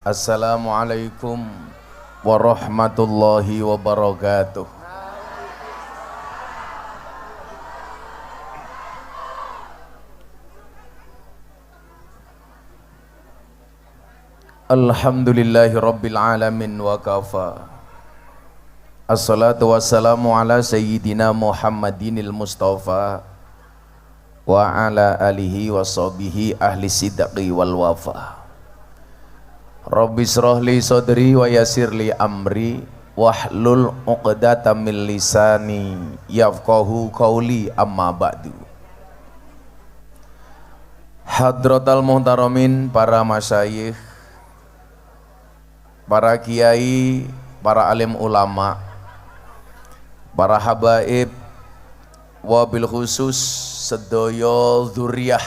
Assalamualaikum warahmatullahi wabarakatuh. Alhamdulillahi rabbil alamin wa kafa. Assalatu wassalamu ala sayyidina Muhammadinil Mustafa wa ala alihi wa sahbihi ahli sidqi wal wafa. Rabbi shrah li sadri wa yassir li amri wahlul 'uqdatam min lisani yafqahu qawli, amma ba'du. Hadratal muhtaramin, para masyayikh, para kiai, para alim ulama, para habaib, wabil khusus sedaya dzurriyyah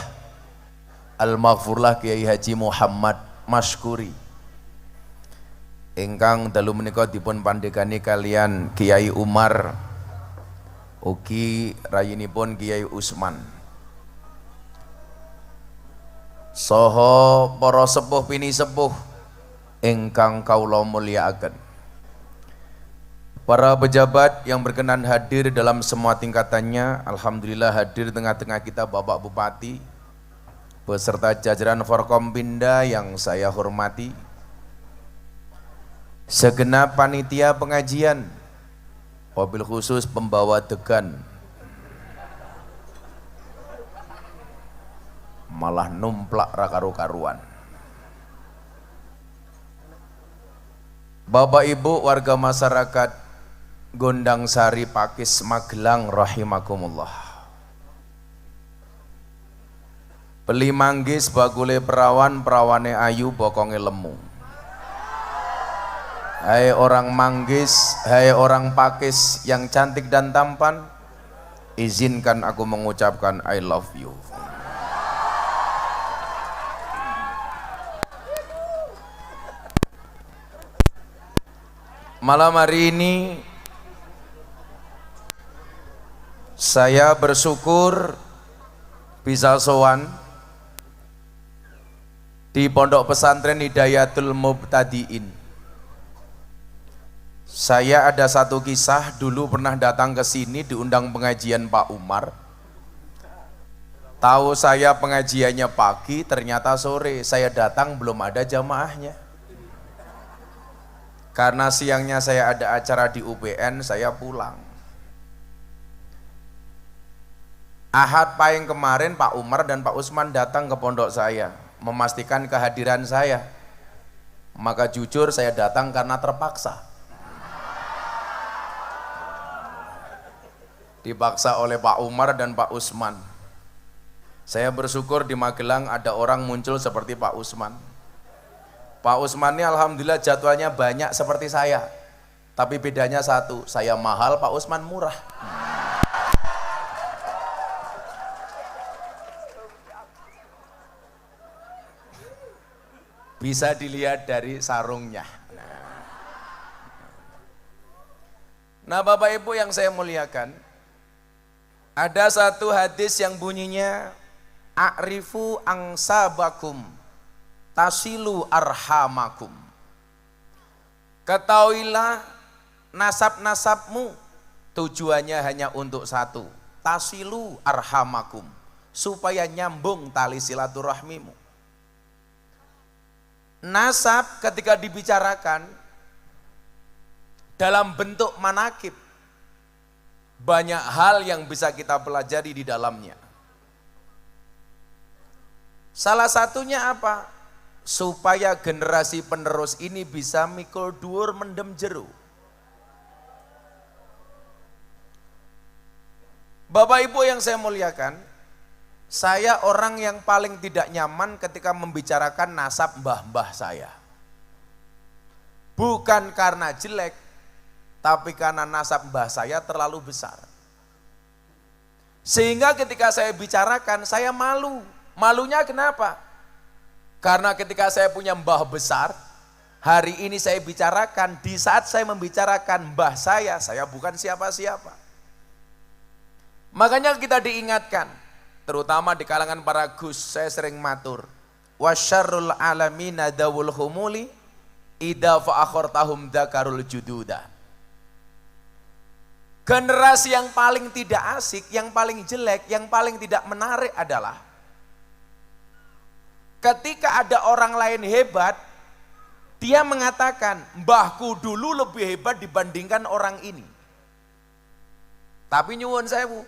al-maghfurlah Kiai Haji Muhammad Masykuri ingkang dalu menika dipun pandegani kalian Kiai Umar ugi rayinipun Kiai Usman saha para sepuh pini sepuh ingkang kaula mulyakaken, para pejabat yang berkenan hadir dalam semua tingkatannya. Alhamdulillah hadir tengah-tengah kita Bapak Bupati beserta jajaran Forkompinda yang saya hormati, segenap panitia pengajian, wabil khusus pembawa degan, malah numplak rakaru-karuan, Bapak Ibu warga masyarakat Gondang Sari Pakis Magelang rahimakumullah. Beli manggis bagule perawan, perawane ayu bokonge lemu. Hai orang manggis, hai orang Pakis yang cantik dan tampan, izinkan aku mengucapkan I love you. Malam hari ini saya bersyukur bisa sowan di Pondok Pesantren Hidayatul Mubtadiin. Saya ada satu kisah, dulu pernah datang ke sini diundang pengajian Pak Umar. Tahu saya pengajiannya pagi, ternyata sore. Saya datang belum ada jamaahnya. Karena siangnya saya ada acara di UPN, saya pulang. Ahad pahing kemarin Pak Umar dan Pak Usman datang ke pondok saya memastikan kehadiran saya. Maka jujur saya datang karena terpaksa. Dipaksa oleh Pak Umar dan Pak Usman. Saya bersyukur di Magelang ada orang muncul seperti Pak Usman. Pak Usman ini alhamdulillah jadwalnya banyak seperti saya. Tapi bedanya satu, saya mahal, Pak Usman murah. Bisa dilihat dari sarungnya. Nah Bapak Ibu yang saya muliakan, ada satu hadis yang bunyinya a'rifu angsabakum tasilu arhamakum. Ketahuilah nasab-nasabmu, tujuannya hanya untuk satu, tasilu arhamakum, supaya nyambung tali silaturahmimu. Nasab ketika dibicarakan dalam bentuk manakib, banyak hal yang bisa kita pelajari di dalamnya. Salah satunya apa? Supaya generasi penerus ini bisa mikul dhuwur mendem jero. Bapak Ibu yang saya muliakan, saya orang yang paling tidak nyaman ketika membicarakan nasab mbah-mbah saya. Bukan karena jelek, tapi karena nasab mbah saya terlalu besar. Sehingga ketika saya bicarakan, saya malu. Malunya kenapa? Karena ketika saya punya mbah besar, hari ini saya bicarakan, di saat saya membicarakan mbah saya bukan siapa-siapa. Makanya kita diingatkan, terutama di kalangan para gus, saya sering matur, wasyarrul alamina dawul humuli idza fa'akhartahum dzakarul jududa. Generasi yang paling tidak asik, yang paling jelek, yang paling tidak menarik adalah ketika ada orang lain hebat, dia mengatakan, mbahku dulu lebih hebat dibandingkan orang ini. Tapi nyuwun sewu,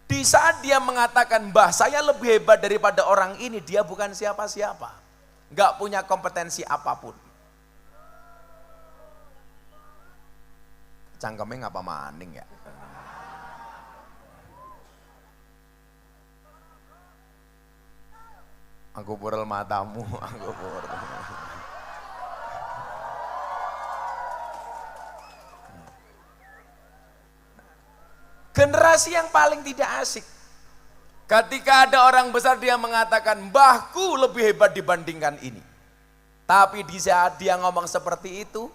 di saat dia mengatakan mbah saya lebih hebat daripada orang ini, dia bukan siapa-siapa. Enggak punya kompetensi apapun. Cangkemnya ngapa maning ya? Aku purel matamu, aku purel. Generasi yang paling tidak asik. Ketika ada orang besar dia mengatakan, mbahku lebih hebat dibandingkan ini. Tapi di saat dia ngomong seperti itu,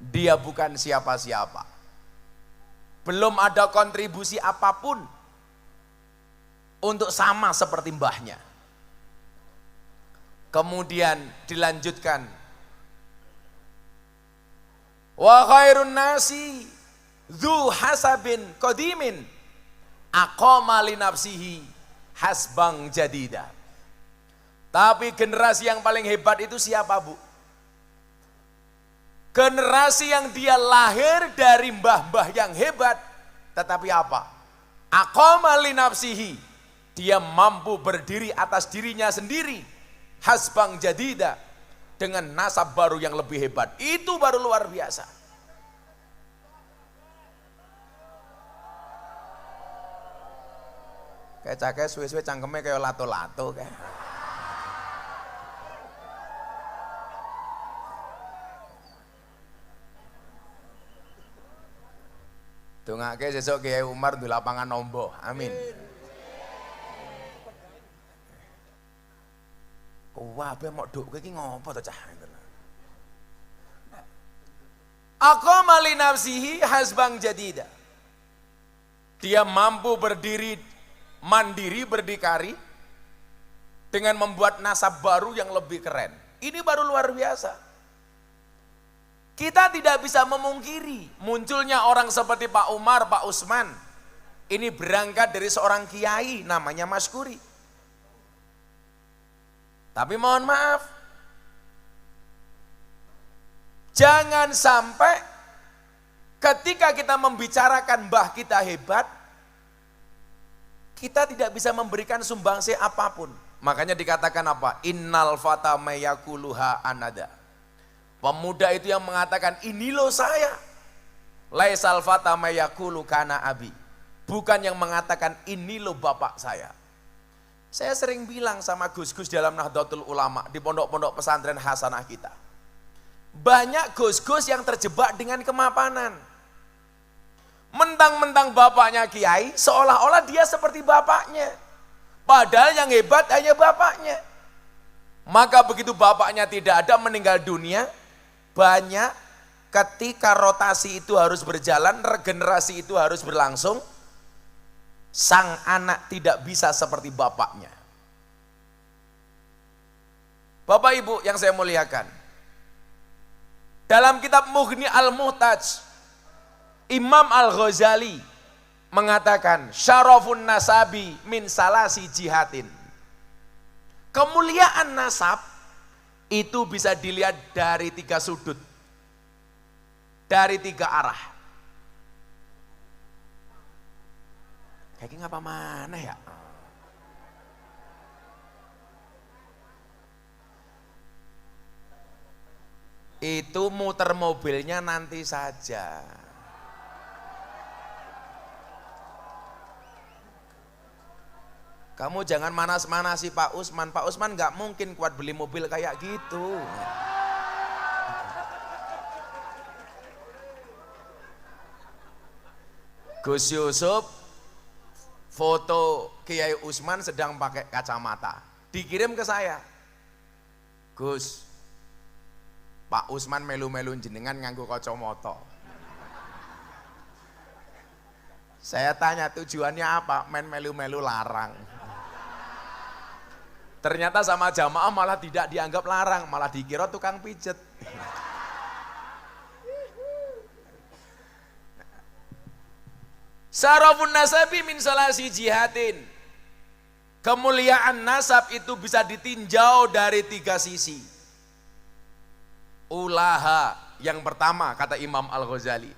dia bukan siapa-siapa. Belum ada kontribusi apapun untuk sama seperti mbahnya. Kemudian dilanjutkan, wa khairun nasi dzu hasabin qadimin aqama li nafsihi hasbang jadida. Tapi generasi yang paling hebat itu siapa, Bu? Generasi yang dia lahir dari mbah-mbah yang hebat, tetapi apa? Aqama li nafsihi, dia mampu berdiri atas dirinya sendiri, hasbang jadida, dengan nasab baru yang lebih hebat. Itu baru luar biasa. Kayak cakek suwe-suwe cangkemnya kayak lato-lato kayak. Dongake sesuk Kiai Umar di lapangan nombo. Amin. Wah, apa mau duk iki ngopo to cah? Aqama li nafsihi hasbang jadida. Dia mampu berdiri mandiri, berdikari dengan membuat nasab baru yang lebih keren. Ini baru luar biasa. Kita tidak bisa memungkiri munculnya orang seperti Pak Umar, Pak Usman. Ini berangkat dari seorang kiai namanya Mas Kuri. Tapi mohon maaf, jangan sampai ketika kita membicarakan mbah kita hebat, kita tidak bisa memberikan sumbangsi apapun. Makanya dikatakan apa? Innal fata mayakuluha anada. Pemuda itu yang mengatakan, ini loh saya. Laisal fata mayakulu kana abi. Bukan yang mengatakan, ini loh bapak saya. Saya sering bilang sama gus-gus dalam Nahdlatul Ulama, di pondok-pondok pesantren hasanah kita. Banyak gus-gus yang terjebak dengan kemapanan. Mentang-mentang bapaknya kiai, seolah-olah dia seperti bapaknya. Padahal yang hebat hanya bapaknya. Maka begitu bapaknya tidak ada, meninggal dunia, banyak ketika rotasi itu harus berjalan, regenerasi itu harus berlangsung, sang anak tidak bisa seperti bapaknya. Bapak Ibu yang saya muliakan, dalam kitab Mughni Al-Muhtaj, Imam Al-Ghazali mengatakan, syarafun nasabi min salasi jihatin. Kemuliaan nasab itu bisa dilihat dari 3 sudut, dari 3 arah. Kayaknya ngapa mana ya? Itu muter mobilnya nanti saja. Kamu jangan manas-manasi Pak Usman. Pak Usman nggak mungkin kuat beli mobil kayak gitu. Gus Yusuf foto Kiai Usman sedang pakai kacamata, dikirim ke saya. Gus, Pak Usman melu-melu jenengan nganggo kacamata. Saya tanya tujuannya apa? Main melu-melu larang. Ternyata sama jamaah malah tidak dianggap larang, malah dikira tukang pijet. Syarafun nasabi min salasi jihatin. Kemuliaan nasab itu bisa ditinjau dari 3 sisi. Ulaha, yang pertama kata Imam Al-Ghazali.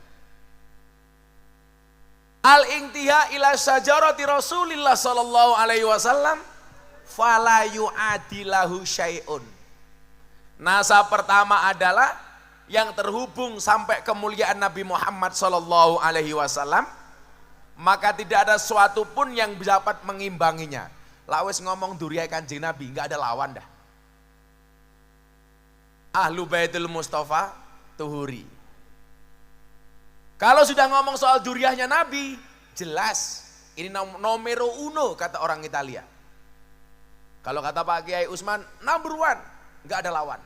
Al-intiha ila syajarati Rasulillah sallallahu alaihi wasallam fala yu'adilahu syai'un. Nasab pertama adalah yang terhubung sampai kemuliaan Nabi Muhammad sallallahu alaihi wasallam, maka tidak ada suatu pun yang dapat mengimbanginya. Lawes ngomong duriya Kanjeng Nabi, enggak ada lawan dah. Ahlu Baitul Mustafa tuhuri. Kalau sudah ngomong soal duriahnya Nabi, jelas ini nomero uno kata orang Italia. Kalau kata Pak Kiai Usman, number one, nggak ada lawan.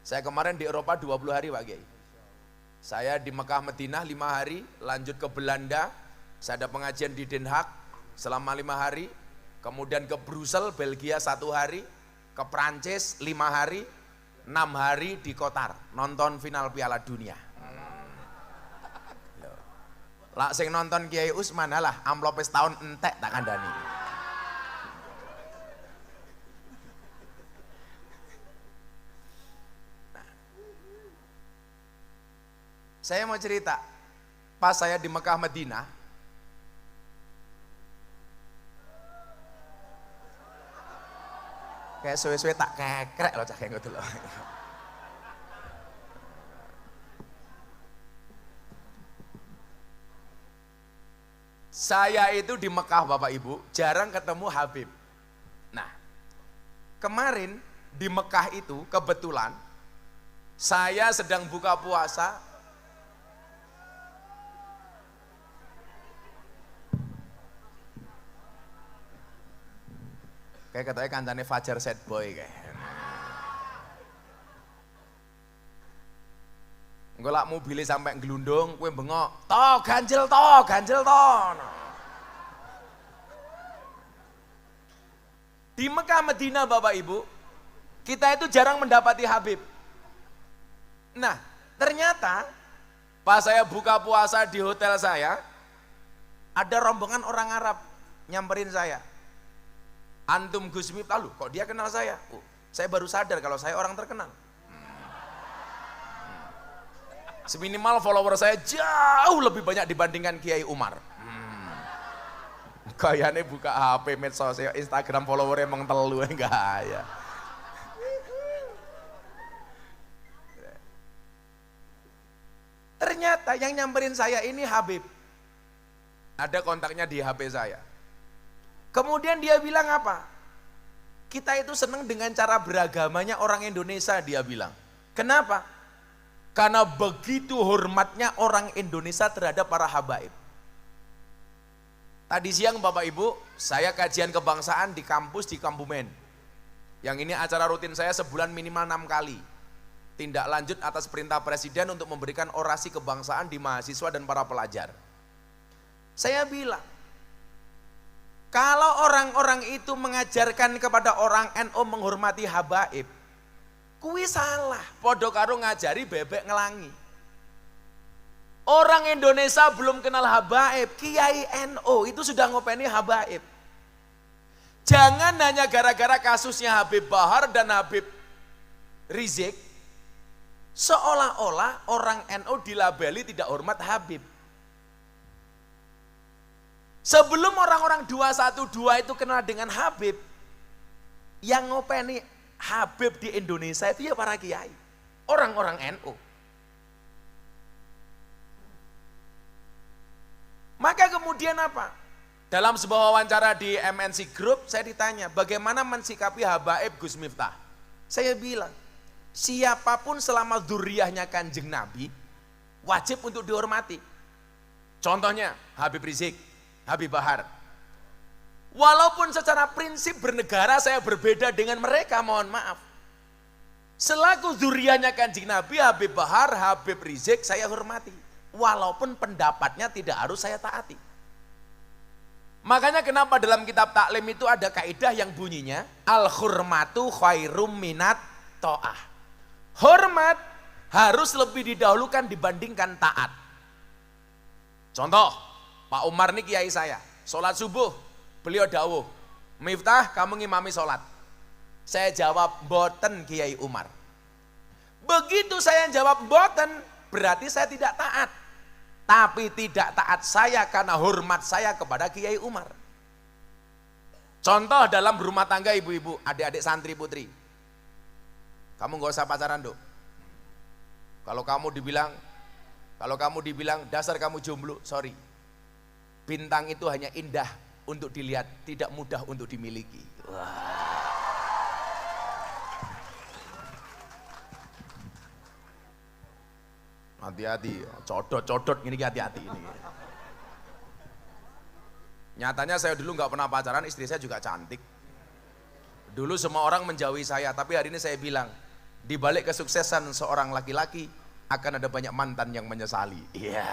Saya kemarin di Eropa 20 hari Pak Kiai. Saya di Mekah Madinah 5 hari, lanjut ke Belanda, saya ada pengajian di Den Haag selama 5 hari, kemudian ke Brussels, Belgia 1 hari, ke Prancis 5 hari, 6 hari di Qatar, nonton final Piala Dunia. Lah sing nonton Kiai Usman lah amplop setahun entek tak kandani. Nah, saya mau cerita, pas saya di Mekah Madinah, kayak suwe-suwe tak kekrek loh cah kayak gitu loh. Saya itu di Mekah Bapak Ibu jarang ketemu Habib. Nah, kemarin di Mekah itu kebetulan saya sedang buka puasa. Kayak katanya kancane Fajar Sad Boy kayak. Engko lak mobilnya sampai ngelundung, kowe bengok, ganjel to. Di Mekah Madinah Bapak Ibu, kita itu jarang mendapati Habib. Nah, ternyata pas saya buka puasa di hotel saya, ada rombongan orang Arab nyamperin saya. Antum Gus Miftah, loh kok dia kenal saya? Oh, saya baru sadar kalau saya orang terkenal. Seminimal follower saya jauh lebih banyak dibandingkan Kiai Umar. Kayaknya buka HP medsos, Instagram followernya emang telu enggak ya. Ternyata yang nyamperin saya ini Habib. Ada kontaknya di HP saya. Kemudian dia bilang apa? Kita itu senang dengan cara beragamanya orang Indonesia, dia bilang. Kenapa? Karena begitu hormatnya orang Indonesia terhadap para habaib. Tadi siang Bapak Ibu, saya kajian kebangsaan di kampus di Kambumen. Yang ini acara rutin saya sebulan minimal 6 kali. Tindak lanjut atas perintah Presiden untuk memberikan orasi kebangsaan di mahasiswa dan para pelajar. Saya bilang, kalau orang-orang itu mengajarkan kepada orang NU menghormati habaib, kuwi salah, podo karo ngajari bebek ngelangi. Orang Indonesia belum kenal habaib, Kiai NU itu sudah ngopeni habaib. Jangan hanya gara-gara kasusnya Habib Bahar dan Habib Rizik, seolah-olah orang NU dilabeli tidak hormat Habib. Sebelum orang-orang 212 itu kenal dengan Habib, yang ngopeni Habib di Indonesia itu ya para kiai, orang-orang NU. Maka kemudian apa? Dalam sebuah wawancara di MNC Group saya ditanya bagaimana mensikapi habaib Gus Miftah. Saya bilang, siapapun selama dzurriyyahnya Kanjeng Nabi wajib untuk dihormati. Contohnya Habib Rizik, Habib Bahar. Walaupun secara prinsip bernegara saya berbeda dengan mereka, mohon maaf. Selaku dzurriyyahnya Kanjeng Nabi, Habib Bahar, Habib Rizik saya hormati. Walaupun pendapatnya tidak harus saya taati. Makanya kenapa dalam kitab taklim itu ada kaidah yang bunyinya al-hurmatu khairum minat ta'ah. Hormat harus lebih didahulukan dibandingkan taat. Contoh, Pak Umar ini kiai saya, sholat subuh, beliau dawuh, Miftah kamu ngimami sholat. Saya jawab, boten Kiai Umar. Begitu saya jawab boten, berarti saya tidak taat. Tapi tidak taat saya karena hormat saya kepada Kiai Umar. Contoh dalam berumah tangga ibu-ibu, adik-adik santri putri. Kamu gak usah pacaran dok. Kalau kamu dibilang dasar kamu jomblo, sorry. Bintang itu hanya indah untuk dilihat, tidak mudah untuk dimiliki. Wah. Hati-hati, codot gini, hati-hati ini. Nyatanya saya dulu nggak pernah pacaran, istri saya juga cantik. Dulu semua orang menjauhi saya, tapi hari ini saya bilang, di balik kesuksesan seorang laki-laki akan ada banyak mantan yang menyesali. Iya.